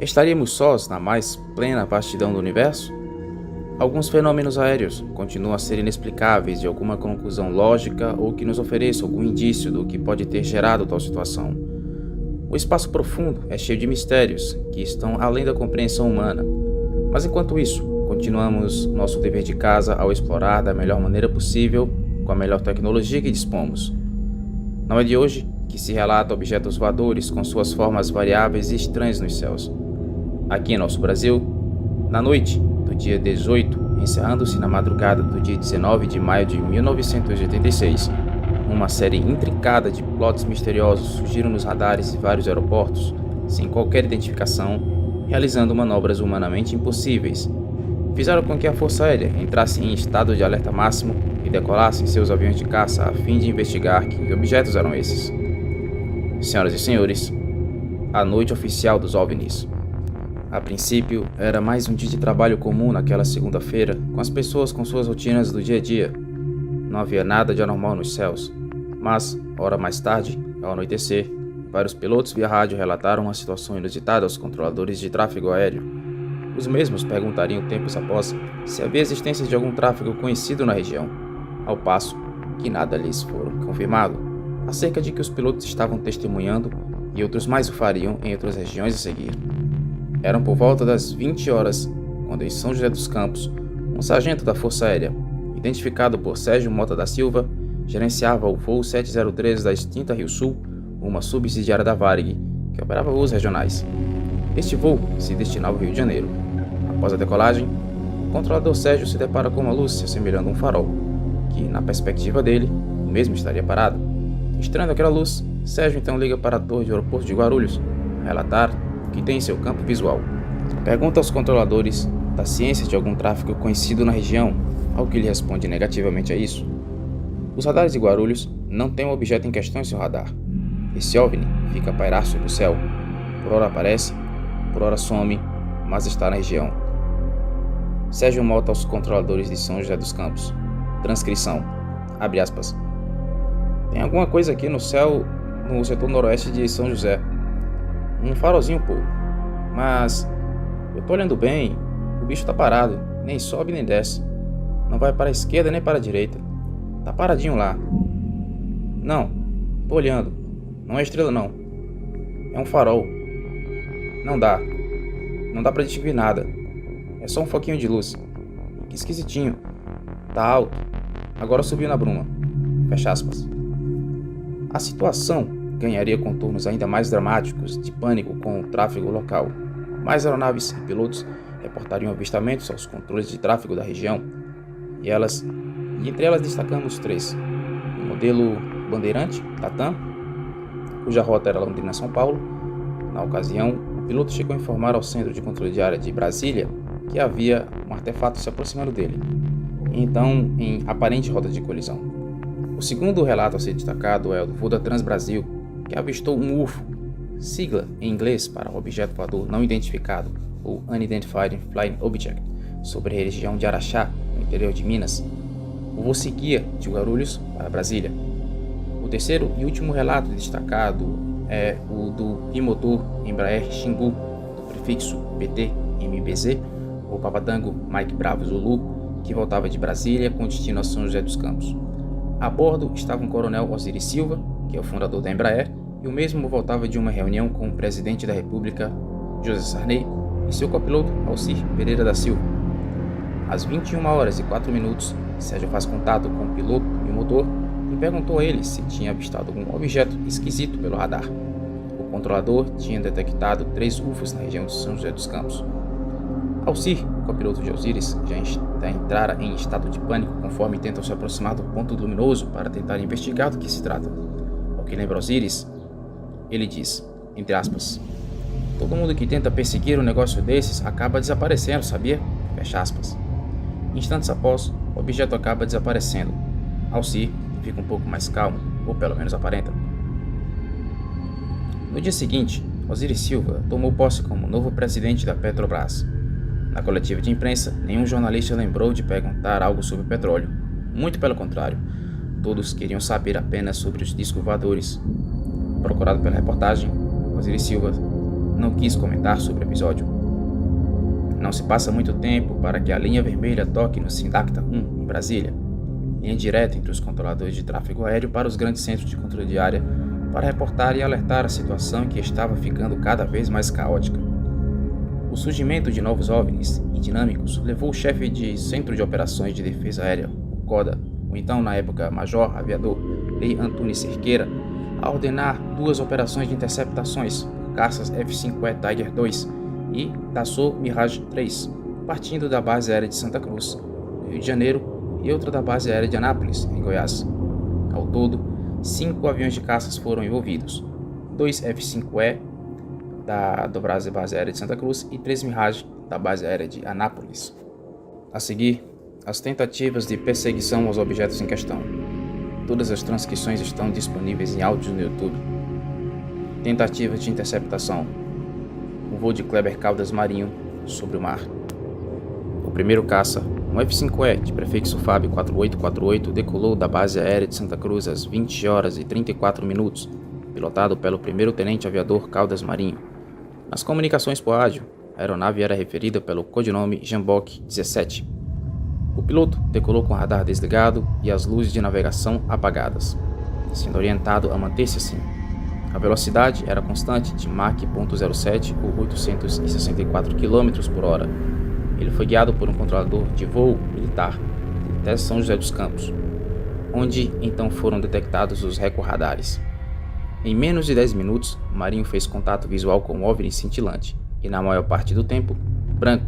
Estaríamos sós na mais plena vastidão do universo? Alguns fenômenos aéreos continuam a ser inexplicáveis de alguma conclusão lógica ou que nos ofereça algum indício do que pode ter gerado tal situação. O espaço profundo é cheio de mistérios que estão além da compreensão humana. Mas enquanto isso, continuamos nosso dever de casa ao explorar da melhor maneira possível, com a melhor tecnologia que dispomos. Não é de hoje que se relata objetos voadores com suas formas variáveis e estranhas nos céus. Aqui em nosso Brasil, na noite do dia 18, encerrando-se na madrugada do dia 19 de maio de 1986, uma série intrincada de plots misteriosos surgiram nos radares de vários aeroportos, sem qualquer identificação, realizando manobras humanamente impossíveis. Fizeram com que a Força Aérea entrasse em estado de alerta máximo e decolasse em seus aviões de caça a fim de investigar que objetos eram esses. Senhoras e senhores, a noite oficial dos OVNIs. A princípio, era mais um dia de trabalho comum naquela segunda-feira, com as pessoas com suas rotinas do dia a dia. Não havia nada de anormal nos céus, mas, hora mais tarde, ao anoitecer, vários pilotos via rádio relataram uma situação inusitada aos controladores de tráfego aéreo. Os mesmos perguntariam tempos após se havia existência de algum tráfego conhecido na região, ao passo que nada lhes foi confirmado, acerca de que os pilotos estavam testemunhando e outros mais o fariam em outras regiões a seguir. Eram por volta das 20 horas, quando em São José dos Campos, um sargento da Força Aérea, identificado por Sérgio Mota da Silva, gerenciava o voo 703 da extinta Rio Sul, uma subsidiária da Varig, que operava voos regionais. Este voo se destinava ao Rio de Janeiro. Após a decolagem, o controlador Sérgio se depara com uma luz se assemelhando a um farol, que, na perspectiva dele, o mesmo estaria parado. Estranhando aquela luz, Sérgio então liga para a torre do aeroporto de Guarulhos, a relatar que tem em seu campo visual. Pergunta aos controladores da ciência de algum tráfego conhecido na região, ao que ele responde negativamente a isso. Os radares de Guarulhos não têm um objeto em questão em seu radar. Esse OVNI fica a pairar sobre o céu. Por hora aparece, por hora some, mas está na região. Sérgio Mota aos controladores de São José dos Campos. Transcrição. Abre aspas. Tem alguma coisa aqui no céu, no setor noroeste de São José. Um farolzinho, pô. Mas eu tô olhando bem, o bicho tá parado, nem sobe nem desce. Não vai para a esquerda nem para a direita. Tá paradinho lá. Não, tô olhando. Não é estrela não. É um farol. Não dá. Não dá pra distinguir nada. É só um foquinho de luz. Que esquisitinho. Tá alto. Agora subiu na bruma. Fecha aspas. A situação ganharia contornos ainda mais dramáticos de pânico com o tráfego local. Mais aeronaves e pilotos reportariam avistamentos aos controles de tráfego da região. E entre elas destacamos 3. O modelo Bandeirante, Latam, cuja rota era Londrina-São Paulo. Na ocasião, o piloto chegou a informar ao Centro de Controle de Área de Brasília que havia um artefato se aproximando dele, então em aparente rota de colisão. O segundo relato a ser destacado é o do voo da Transbrasil, que avistou um UFO, sigla em inglês para objeto voador não identificado, ou Unidentified Flying Object, sobre a região de Araxá, no interior de Minas. O voo seguia de Guarulhos para Brasília. O terceiro e último relato destacado é o do bimotor Embraer Xingu, do prefixo PT-MBZ, ou Papatango Mike Bravo Zulu, que voltava de Brasília com destino a São José dos Campos. A bordo estava um coronel Osiris Silva, que é o fundador da Embraer, e o mesmo voltava de uma reunião com o presidente da República, José Sarney, e seu copiloto, Alcir Pereira da Silva. Às 21 horas e 4 minutos, Sérgio faz contato com o piloto e o motor e perguntou a ele se tinha avistado algum objeto esquisito pelo radar. O controlador tinha detectado 3 UFOs na região de São José dos Campos. Alcir, copiloto de Osiris, já entrara em estado de pânico conforme tentam se aproximar do ponto luminoso para tentar investigar do que se trata. Ao que lembra Osiris, ele diz, entre aspas, todo mundo que tenta perseguir um negócio desses acaba desaparecendo, sabia? Fecha aspas. Instantes após, o objeto acaba desaparecendo. Alcir fica um pouco mais calmo, ou pelo menos aparenta. No dia seguinte, Osiris Silva tomou posse como novo presidente da Petrobras. Na coletiva de imprensa, nenhum jornalista lembrou de perguntar algo sobre o petróleo. Muito pelo contrário, todos queriam saber apenas sobre os discos voadores. Procurado pela reportagem, Osiris Silva não quis comentar sobre o episódio. Não se passa muito tempo para que a linha vermelha toque no Sindacta 1, em Brasília, linha direta entre os controladores de tráfego aéreo para os grandes centros de controle de área, para reportar e alertar a situação que estava ficando cada vez mais caótica. O surgimento de novos OVNIs e dinâmicos levou o chefe de Centro de Operações de Defesa Aérea, o CODA, o então na época Major Aviador Lei Antunes Cerqueira, a ordenar 2 operações de interceptações por caças F-5E Tiger II e Dassault Mirage 3, partindo da base aérea de Santa Cruz, no Rio de Janeiro, e outra da base aérea de Anápolis, em Goiás. Ao todo, 5 aviões de caças foram envolvidos, 2 F-5E da base aérea de Santa Cruz e 3 Mirage da base aérea de Anápolis. A seguir, as tentativas de perseguição aos objetos em questão. Todas as transcrições estão disponíveis em áudio no YouTube. Tentativa de interceptação. O voo de Kleber Caldas Marinho sobre o mar. O primeiro caça, um F-5E de prefixo FAB 4848, decolou da base aérea de Santa Cruz às 20 horas e 34 minutos, pilotado pelo primeiro-tenente aviador Caldas Marinho. Nas comunicações por rádio, a aeronave era referida pelo codinome Jambok 17. O piloto decolou com o radar desligado e as luzes de navegação apagadas, sendo orientado a manter-se assim. A velocidade era constante de Mach 0.07 ou 864 km por hora. Ele foi guiado por um controlador de voo militar até São José dos Campos, onde então foram detectados os recorradares. Em menos de 10 minutos, o Marinho fez contato visual com um OVNI cintilante e, na maior parte do tempo, branco,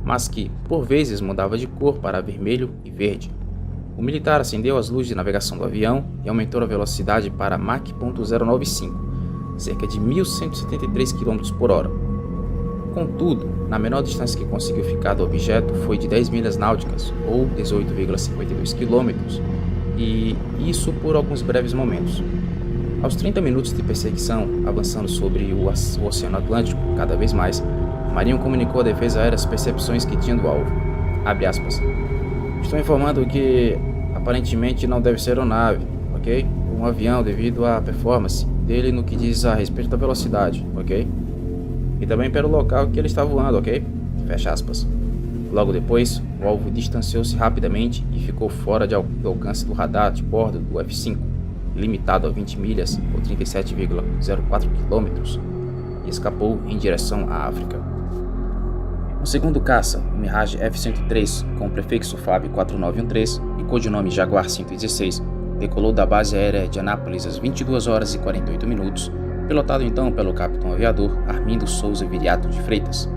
mas que, por vezes, mudava de cor para vermelho e verde. O militar acendeu as luzes de navegação do avião e aumentou a velocidade para Mach 0.095, cerca de 1.173 km por hora. Contudo, na menor distância que conseguiu ficar do objeto foi de 10 milhas náuticas, ou 18,52 km, e isso por alguns breves momentos. Aos 30 minutos de perseguição, avançando sobre o Oceano Atlântico cada vez mais, o Marinho comunicou à defesa aérea as percepções que tinha do alvo. Abre aspas. Estou informando que aparentemente não deve ser aeronave, ok? Um avião devido à performance dele no que diz a respeito da velocidade, ok? E também pelo local que ele está voando, ok? Fecha aspas. Logo depois, o alvo distanciou-se rapidamente e ficou fora do alcance do radar de bordo do F-5, limitado a 20 milhas ou 37,04 km, e escapou em direção à África. O segundo caça, o Mirage F-103, com o prefixo FAB 4913 e codinome Jaguar 116, decolou da base aérea de Anápolis às 22 horas e 48 minutos, pilotado então pelo capitão aviador Armindo Souza Viriato de Freitas.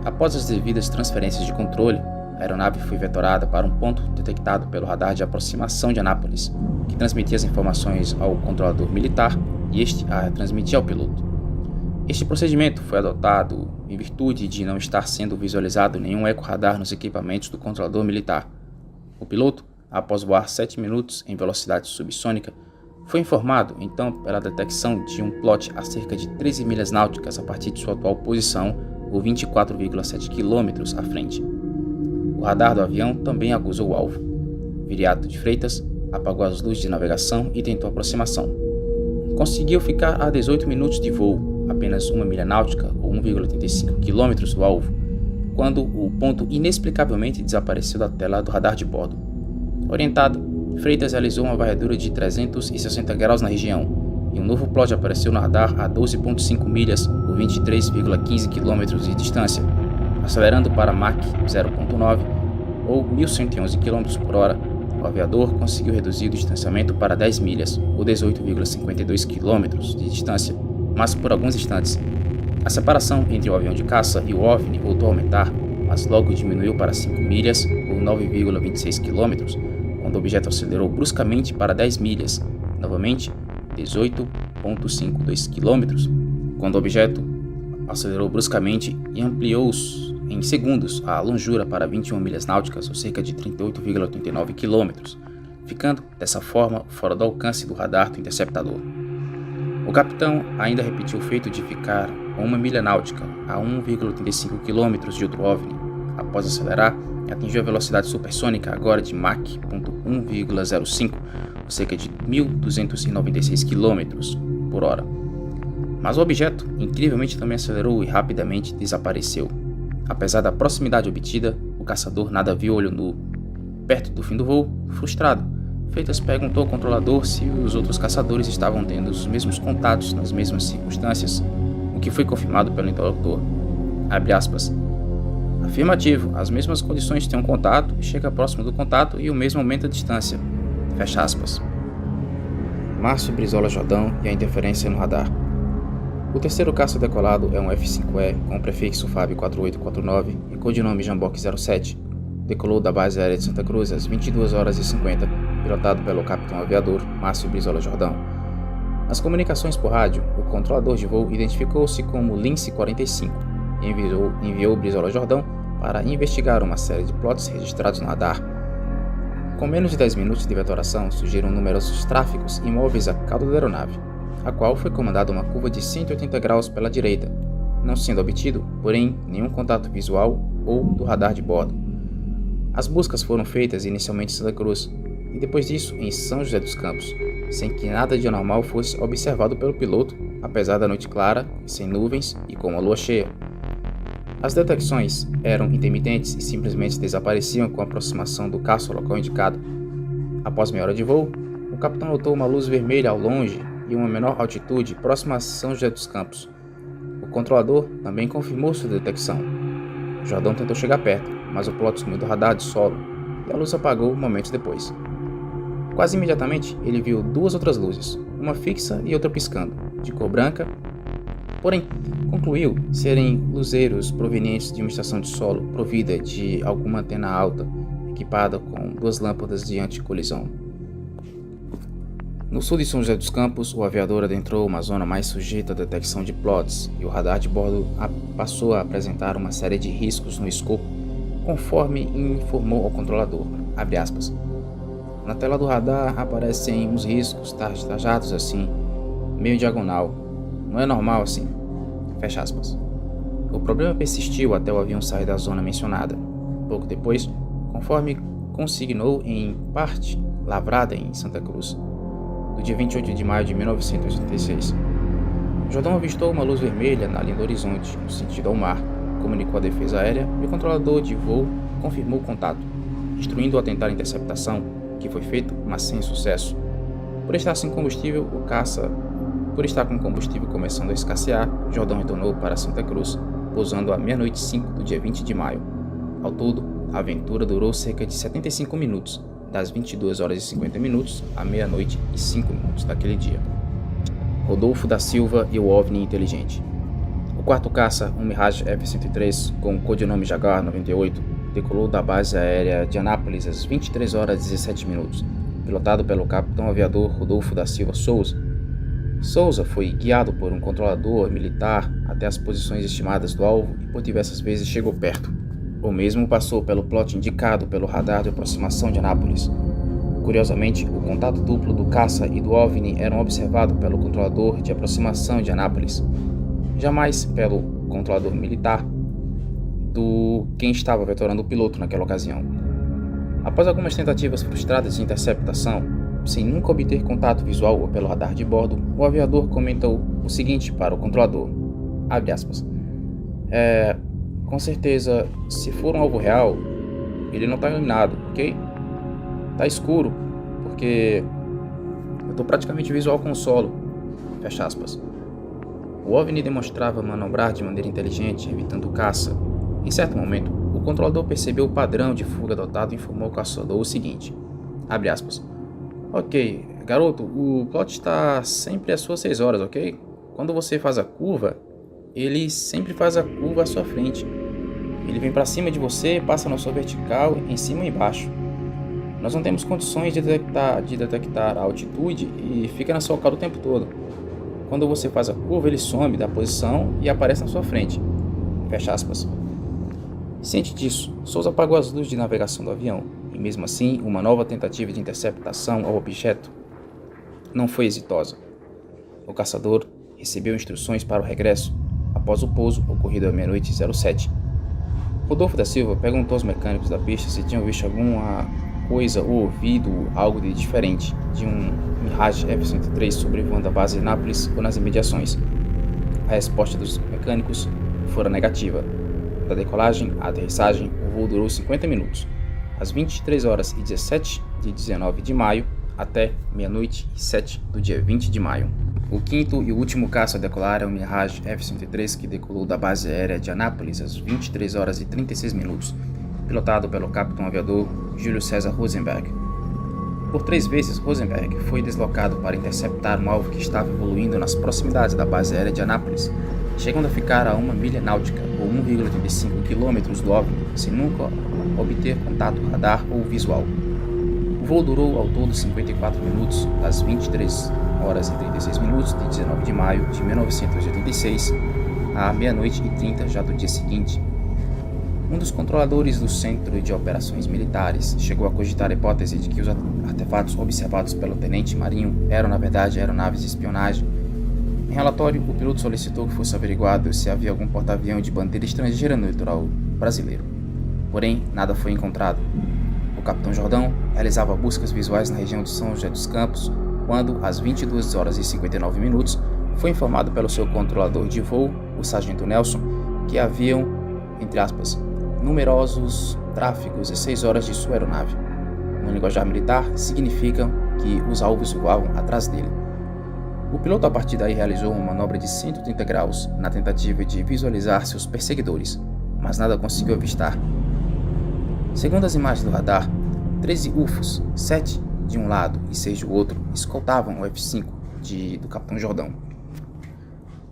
Após as devidas transferências de controle, a aeronave foi vetorada para um ponto detectado pelo radar de aproximação de Anápolis, que transmitia as informações ao controlador militar e este a transmitia ao piloto. Este procedimento foi adotado em virtude de não estar sendo visualizado nenhum eco-radar nos equipamentos do controlador militar. O piloto, após voar 7 minutos em velocidade subsônica, foi informado então pela detecção de um plot a cerca de 13 milhas náuticas a partir de sua atual posição, ou 24,7 km à frente. O radar do avião também acusou o alvo. Viriato de Freitas apagou as luzes de navegação e tentou aproximação. Conseguiu ficar a 18 minutos de voo, apenas 1 milha náutica ou 1,85 km do alvo, quando o ponto inexplicavelmente desapareceu da tela do radar de bordo. Orientado, Freitas realizou uma varredura de 360 graus na região, e um novo plot apareceu no radar a 12,5 milhas ou 23,15 km de distância, acelerando para Mach 0.9 ou 1.111 km por hora. O aviador conseguiu reduzir o distanciamento para 10 milhas ou 18,52 km de distância, mas por alguns instantes. A separação entre o avião de caça e o OVNI voltou a aumentar, mas logo diminuiu para 5 milhas ou 9,26 km, quando o objeto acelerou bruscamente para 10 milhas, novamente 18,52 km, quando o objeto acelerou bruscamente e ampliou em segundos a longura para 21 milhas náuticas, ou cerca de 38,89 km, ficando, dessa forma, fora do alcance do radar do interceptador. O capitão ainda repetiu o feito de ficar a 1 milha náutica, a 1,85 km de outro OVNI. Após acelerar, atingiu a velocidade supersônica agora de Mach 1,05, ou cerca de 1.296 km por hora. Mas o objeto, incrivelmente, também acelerou e rapidamente desapareceu. Apesar da proximidade obtida, o caçador nada viu a olho nu. Perto do fim do voo, frustrado, Freitas perguntou ao controlador se os outros caçadores estavam tendo os mesmos contatos nas mesmas circunstâncias, o que foi confirmado pelo interlocutor. Abre aspas. Afirmativo, as mesmas condições têm um contato, chega próximo do contato e o mesmo aumenta a distância. Fecha aspas. Márcio Brizola Jordão e a interferência no radar. O terceiro caça decolado é um F-5E com o prefixo FAB 4849 e codinome Jamboque 07. Decolou da base aérea de Santa Cruz às 22h50, pilotado pelo capitão aviador Márcio Brizola Jordão. Nas comunicações por rádio, o controlador de voo identificou-se como Lince 45 e enviou Brizola Jordão para investigar uma série de plots registrados no radar. Com menos de 10 minutos de vetoração, surgiram numerosos tráfegos imóveis a cauda da aeronave, a qual foi comandada uma curva de 180 graus pela direita, não sendo obtido, porém, nenhum contato visual ou do radar de bordo. As buscas foram feitas inicialmente em Santa Cruz e depois disso em São José dos Campos, sem que nada de anormal fosse observado pelo piloto, apesar da noite clara, sem nuvens e com uma lua cheia. As detecções eram intermitentes e simplesmente desapareciam com a aproximação do caça ao local indicado. Após meia hora de voo, o capitão notou uma luz vermelha ao longe e uma menor altitude próxima a São José dos Campos. O controlador também confirmou sua detecção. Jordão tentou chegar perto, mas o piloto sumiu do radar de solo e a luz apagou momentos depois. Quase imediatamente, ele viu duas outras luzes, uma fixa e outra piscando, de cor branca, porém, concluiu serem luzeiros provenientes de uma estação de solo provida de alguma antena alta, equipada com duas lâmpadas de anticolisão. No sul de São José dos Campos, o aviador adentrou uma zona mais sujeita à detecção de plots e o radar de bordo passou a apresentar uma série de riscos no escopo, conforme informou ao controlador. Abre aspas. Na tela do radar aparecem uns riscos tajados assim, meio diagonal. Não é normal assim. Fecha aspas. O problema persistiu até o avião sair da zona mencionada. Pouco depois, conforme consignou em parte lavrada em Santa Cruz, do dia 28 de maio de 1986. Jordão avistou uma luz vermelha na linha do horizonte, no sentido ao mar, comunicou à defesa aérea e o controlador de voo confirmou o contato, instruindo-o a tentar a interceptação, que foi feito, mas sem sucesso. Por estar com o combustível começando a escassear, Jordão retornou para Santa Cruz, pousando à meia-noite 5 do dia 20 de maio. Ao todo, a aventura durou cerca de 75 minutos, das 22h50 à meia-noite e 5 minutos daquele dia. Rodolfo da Silva e o OVNI inteligente. O quarto caça, um Mirage F-103 com o codinome Jaguar 98, decolou da base aérea de Anápolis às 23h17, pilotado pelo capitão aviador Rodolfo da Silva Souza. Souza foi guiado por um controlador militar até as posições estimadas do alvo e por diversas vezes chegou perto. O mesmo passou pelo plot indicado pelo radar de aproximação de Anápolis. Curiosamente, o contato duplo do caça e do OVNI eram observados pelo controlador de aproximação de Anápolis, jamais pelo controlador militar do quem estava vetorando o piloto naquela ocasião. Após algumas tentativas frustradas de interceptação, sem nunca obter contato visual ou pelo radar de bordo, o aviador comentou o seguinte para o controlador, abre aspas, com certeza, se for um alvo real, ele não está iluminado, ok? Tá escuro, porque eu estou praticamente visual com o solo, fecha aspas. O OVNI demonstrava manobrar de maneira inteligente, evitando caça. Em certo momento, o controlador percebeu o padrão de fuga adotado e informou ao caçador o seguinte, abre aspas, ok, garoto, o plot está sempre às suas 6 horas, ok? Quando você faz a curva, ele sempre faz a curva à sua frente. Ele vem para cima de você, passa na sua vertical, em cima e embaixo. Nós não temos condições de detectar a altitude e fica na sua cara o tempo todo. Quando você faz a curva, ele some da posição e aparece na sua frente. Fecha aspas. Ciente disso, Souza apagou as luzes de navegação do avião e mesmo assim, uma nova tentativa de interceptação ao objeto não foi exitosa. O caçador recebeu instruções para o regresso após o pouso ocorrido à meia-noite 07. Rodolfo da Silva perguntou aos mecânicos da pista se tinham visto alguma coisa ou ouvido algo de diferente de um Mirage F-103 sobrevoando a base de Nápoles ou nas imediações. A resposta dos mecânicos fora negativa. Da decolagem à aterrissagem, o voo durou 50 minutos, às 23h17 de 19 de maio até meia-noite e 7 do dia 20 de maio. O quinto e último caça a decolar é o Mirage F-103, que decolou da base aérea de Anápolis às 23h36, pilotado pelo capitão aviador Júlio César Rosenberg. Por 3 vezes, Rosenberg foi deslocado para interceptar um alvo que estava evoluindo nas proximidades da base aérea de Anápolis, chegando a ficar a 1 milha náutica ou 1,35 km do OVNI, sem nunca obter contato radar ou visual. O voo durou ao todo 54 minutos, às 23h36 de 19 de maio de 1986, à meia-noite e 30 já do dia seguinte. Um dos controladores do Centro de Operações Militares chegou a cogitar a hipótese de que os artefatos observados pelo tenente marinho eram, na verdade, aeronaves de espionagem. Em relatório, o piloto solicitou que fosse averiguado se havia algum porta-avião de bandeira estrangeira no litoral brasileiro. Porém, nada foi encontrado. O capitão Jordão realizava buscas visuais na região de São José dos Campos, quando, às 22h59, foi informado pelo seu controlador de voo, o sargento Nelson, que haviam, entre aspas, numerosos tráfegos e 6 horas de sua aeronave. No linguajar militar, significam que os alvos voavam atrás dele. O piloto a partir daí realizou uma manobra de 130 graus na tentativa de visualizar seus perseguidores, mas nada conseguiu avistar. Segundo as imagens do radar, 13 UFOs, 7 de um lado e 6 do outro, escoltavam o F-5 do capitão Jordão.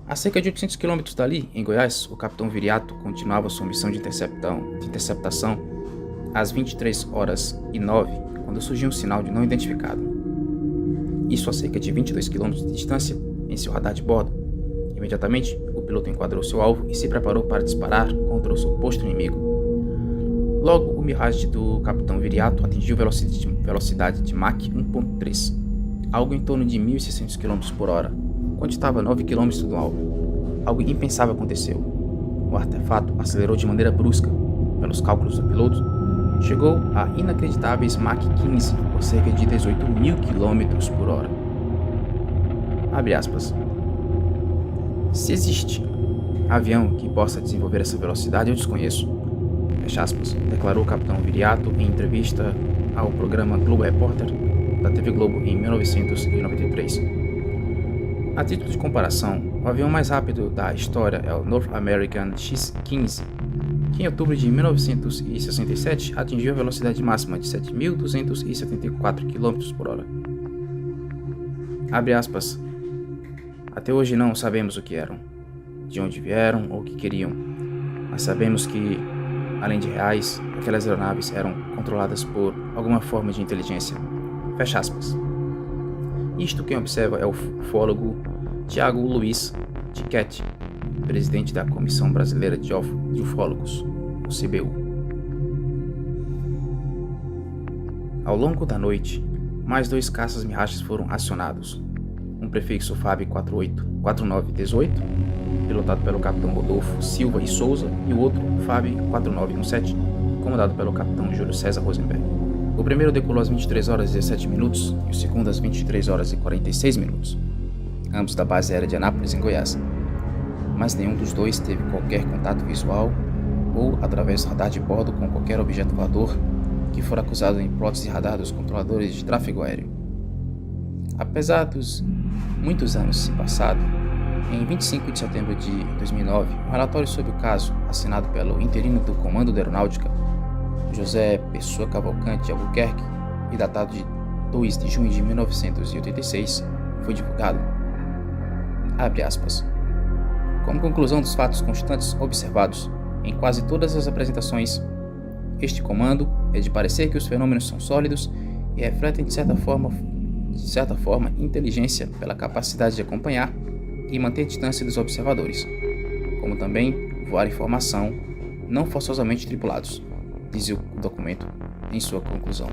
A cerca de 800 km dali, em Goiás, o capitão Viriato continuava sua missão de interceptação às 23h09, quando surgiu um sinal de não identificado. Isso a cerca de 22 km de distância em seu radar de bordo. Imediatamente, o piloto enquadrou seu alvo e se preparou para disparar contra o suposto inimigo. Logo, o Mirage do capitão Viriato atingiu velocidade de Mach 1.3, algo em torno de 1.600 km por hora, quando estava a 9 km do alvo. Algo impensável aconteceu. O artefato acelerou de maneira brusca. Pelos cálculos do piloto, chegou a inacreditáveis Mach 15, por cerca de 18.000 km por hora. Abre aspas. Se existe avião que possa desenvolver essa velocidade, eu desconheço. Fecha aspas, declarou o capitão Viriato em entrevista ao programa Globo Repórter da TV Globo em 1993. A título de comparação, o avião mais rápido da história é o North American X-15, que em outubro de 1967 atingiu a velocidade máxima de 7.274 km por hora. Abre aspas. Até hoje não sabemos o que eram, de onde vieram ou o que queriam, mas sabemos que, além de reais, aquelas aeronaves eram controladas por alguma forma de inteligência. Fecha aspas. Isto quem observa é o ufólogo Tiago Luiz Tiquete, presidente da Comissão Brasileira de Ufólogos, o CBU. Ao longo da noite, mais 2 caças Mirages foram acionados. Um prefixo FAB 4918, pilotado pelo capitão Rodolfo Silva e Souza, e o outro FAB 4917, comandado pelo capitão Júlio César Rosenberg. O primeiro decolou às 23h17 e o segundo às 23h46, ambos da base aérea de Anápolis, em Goiás. Mas nenhum dos dois teve qualquer contato visual ou através do radar de bordo com qualquer objeto voador que for acusado em hipótese de radar dos controladores de tráfego aéreo. Apesar dos muitos anos se passado, em 25 de setembro de 2009, um relatório sobre o caso, assinado pelo interino do Comando da Aeronáutica, José Pessoa Cavalcante de Albuquerque, e datado de 2 de junho de 1986, foi divulgado. Abre aspas. Como conclusão dos fatos constantes observados em quase todas as apresentações, este comando é de parecer que os fenômenos são sólidos e refletem de certa forma inteligência pela capacidade de acompanhar e manter a distância dos observadores, como também voar em formação, não forçosamente tripulados, diz o documento em sua conclusão.